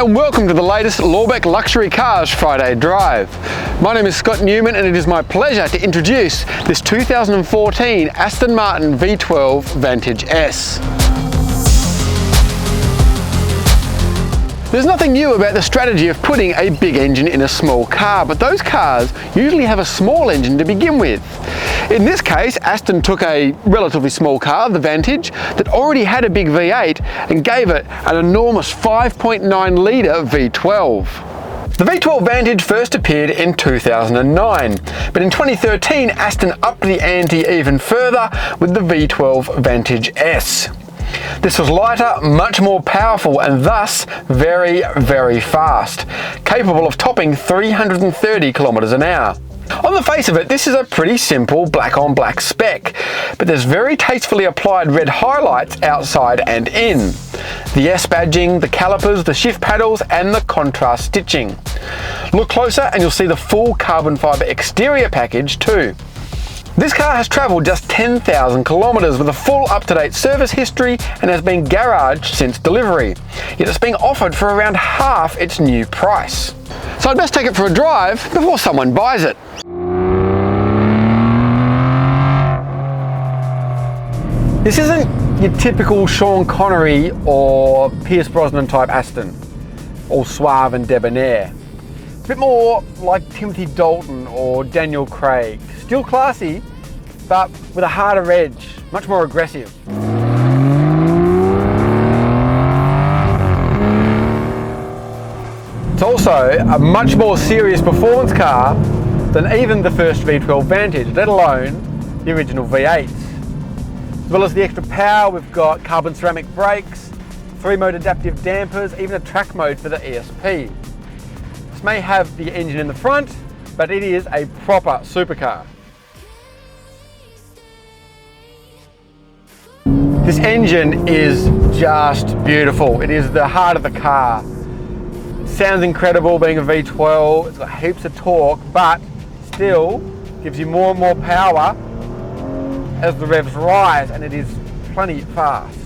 and welcome to the latest Lorbeck Luxury Cars Friday Drive. My name is Scott Newman and it is my pleasure to introduce this 2014 Aston Martin V12 Vantage S. There's nothing new about the strategy of putting a big engine in a small car, but those cars usually have a small engine to begin with. In this case, Aston took a relatively small car, the Vantage, that already had a big V8 and gave it an enormous 5.9 litre V12. The V12 Vantage first appeared in 2009, but in 2013 Aston upped the ante even further with the V12 Vantage S. This was lighter, much more powerful and thus very, very fast, capable of topping 330 kilometers an hour. On the face of it, this is a pretty simple black on black spec, but there's very tastefully applied red highlights outside and in. The S badging, the calipers, the shift paddles and the contrast stitching. Look closer and you'll see the full carbon fibre exterior package too. This car has travelled just 10,000 kilometres with a full up-to-date service history and has been garaged since delivery, yet it's being offered for around half its new price. So I'd best take it for a drive before someone buys it. This isn't your typical Sean Connery or Pierce Brosnan type Aston, all suave and debonair. It's a bit more like Timothy Dalton or Daniel Craig. Still classy, but with a harder edge, much more aggressive. It's also a much more serious performance car than even the first V12 Vantage, let alone the original V8s. As well as the extra power, we've got carbon ceramic brakes, 3-mode adaptive dampers, even a track mode for the ESP. This may have the engine in the front, but it is a proper supercar. This engine is just beautiful. It is the heart of the car. It sounds incredible being a V12, it's got heaps of torque, but still gives you more and more power as the revs rise, and it is plenty fast.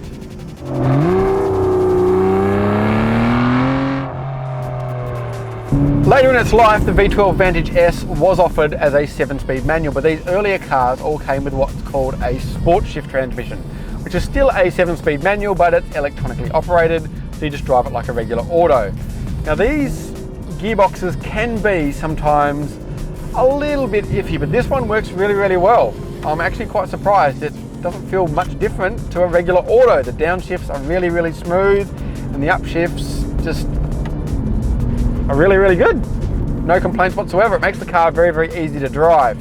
Later in its life, the V12 Vantage S was offered as a 7-speed manual, but these earlier cars all came with what's called a sport shift transmission, which is still a 7-speed manual, but it's electronically operated, so you just drive it like a regular auto. Now these gearboxes can be sometimes a little bit iffy, but this one works really, really well. I'm actually quite surprised. It doesn't feel much different to a regular auto. The downshifts are really, really smooth, and the upshifts just are really, really good. No complaints whatsoever. It makes the car very, very easy to drive.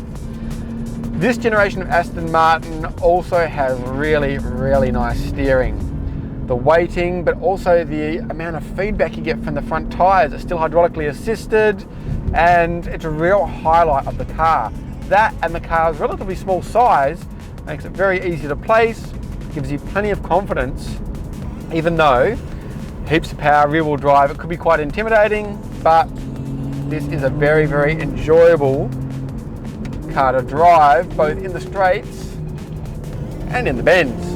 This generation of Aston Martin also has really, really nice steering. The weighting, but also the amount of feedback you get from the front tyres. It's still hydraulically assisted, and it's a real highlight of the car. That and the car's relatively small size makes it very easy to place, gives you plenty of confidence, even though heaps of power, rear-wheel drive, it could be quite intimidating, but this is a very, very enjoyable car to drive, both in the straights and in the bends.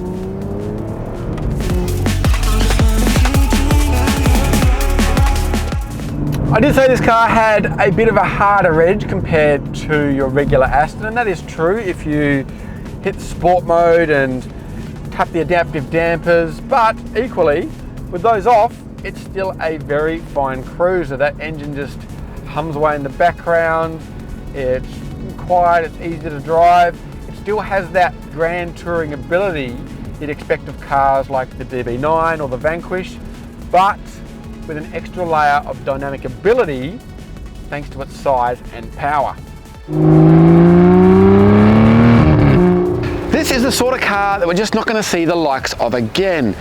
I did say this car had a bit of a harder edge compared to your regular Aston, and that is true if you hit sport mode and tap the adaptive dampers, but equally, with those off, it's still a very fine cruiser. That engine just hums away in the background, it's quiet, it's easy to drive. It still has that grand touring ability you'd expect of cars like the DB9 or the Vanquish, but with an extra layer of dynamic ability thanks to its size and power. This is the sort of car that we're just not going to see the likes of again.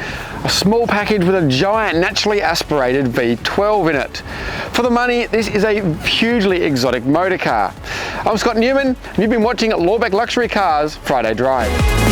A small package with a giant naturally aspirated V12 in it. For the money, this is a hugely exotic motor car. I'm Scott Newman, and you've been watching Lorbeck Luxury Cars Friday Drive.